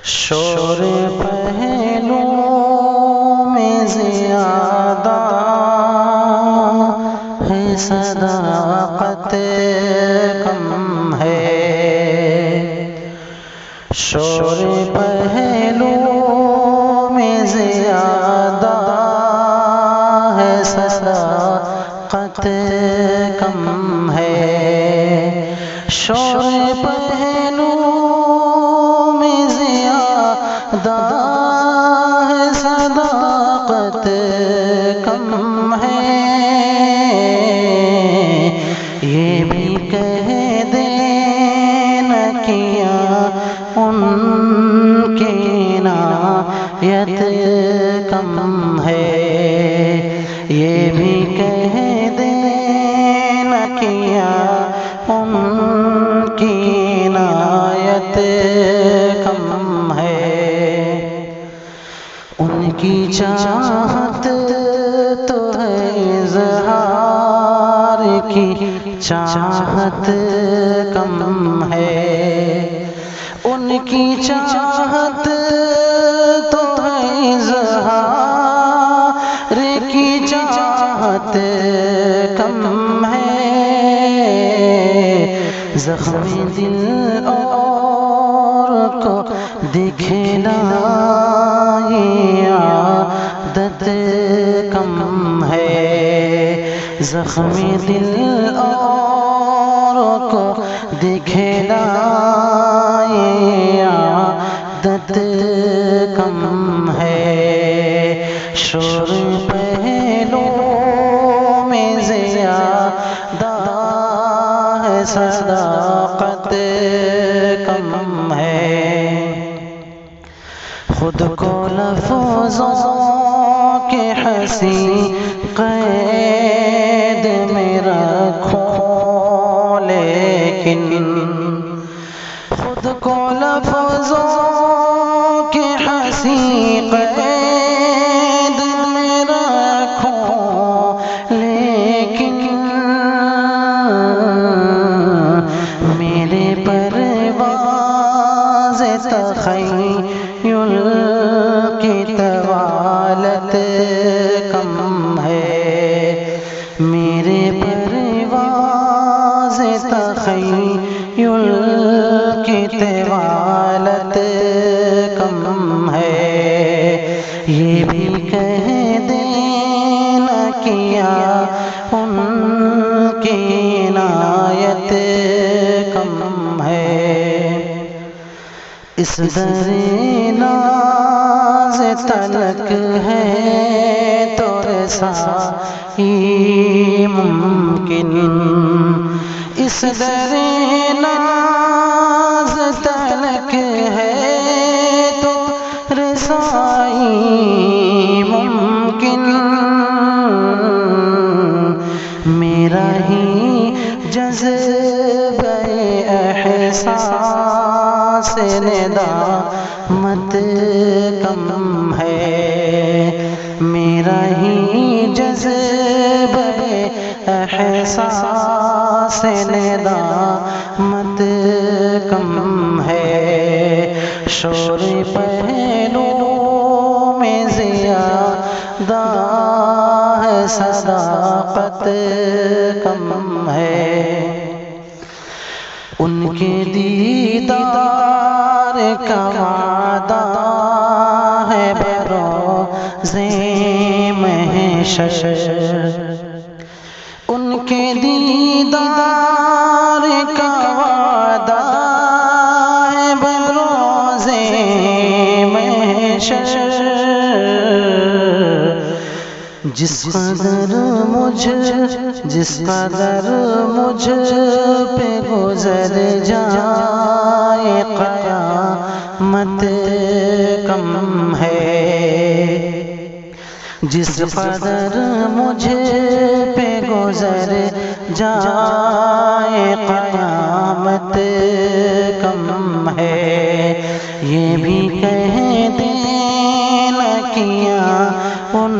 شور پہلو میں زیادہ ہے، صداقت کم ہے۔ شور پہلو میں زیادہ ہے، صداقت کم ہے۔ شور پہلو میں زیادہ ہے، صداقت کم ہے۔ یہ بھی کہہ دینا کیا ان کی عنایت کم ہے۔ یہ بھی کہہ دینا کیا ان کی عنایت کم ہے۔ ان کی چاہت تو ہے، اظہار کی چاہت کم ہے۔ ان کی چاہت تو ہے، اظہار کی چاہت کم ہے۔ زخمی دل اور کو دکھلائی عادت کم ہے۔ زخمی دل اور کو دکھلائی عادت کم ہے۔ شور پہلو میں زیادہ ہے، صداقت کم ہے۔ خود کو لفظوں کے حسین قید میں رکھو، لیکن خود کو لفظوں کے حسین قید میں رکھو، لیکن میرے پرواز تخیل کی طوالت کم ہے۔ میرے پرواز تخیل کی طوالت کم ہے۔ یہ بھی کہہ دینا کیا ان کی عنایت کم ہے۔ اس در ناز تلک ہے تو رسائی ممکن۔ اس در ناز تلک ہے تو رسائی ممکن۔ میرا ہی جذبہ احساس ندامت کم ہے۔ میرا ہی جذبہ احساس ندامت کم ہے۔ شور پہلو میں زیادہ ہے، صداقت کم ہے۔ ان کے دیدار کا وعدہ ہے بروز محشر۔ ان کے دیدار کا وعدہ ہے بروز محشر۔ جس قدر مجھ پہ گزر جائے قیامت کم ہے۔ جس قدر مجھ پہ گزر جائے قیامت کم ہے۔ یہ بھی کہہ دینا کیا ان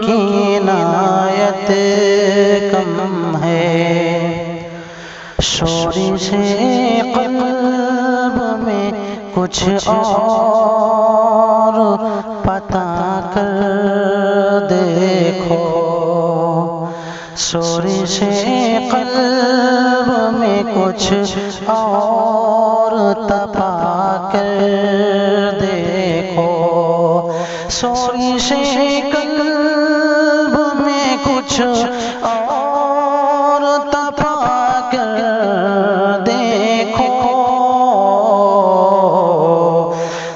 کی عنایت کم ہے۔ شورش قلب میں کچھ اور پتا کر دیکھو، سوزش قلب میں کچھ اور تپا کر دیکھو، سوزش قلب میں کچھ اور تپا کر دیکھو،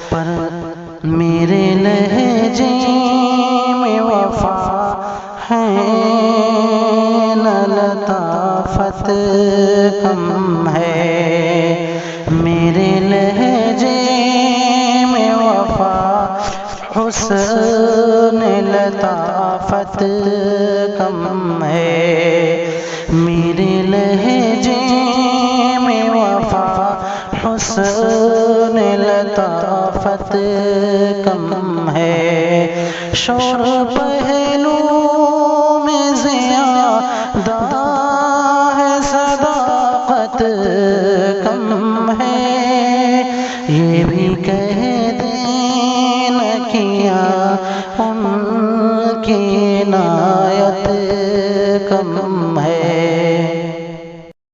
پر میرے لہجے میں وفا ہے نہ لطافت کم ہے، میرے لہجے میں وفا حسن لطافت کم ہے، میرے لہجے میں وفا حسن لطافت کم ہے، شور پہلو میں زیادہ ہے صداقت کم ہے، یہ بھی کہہ دینا کیا ان کی عنایت کم ہے،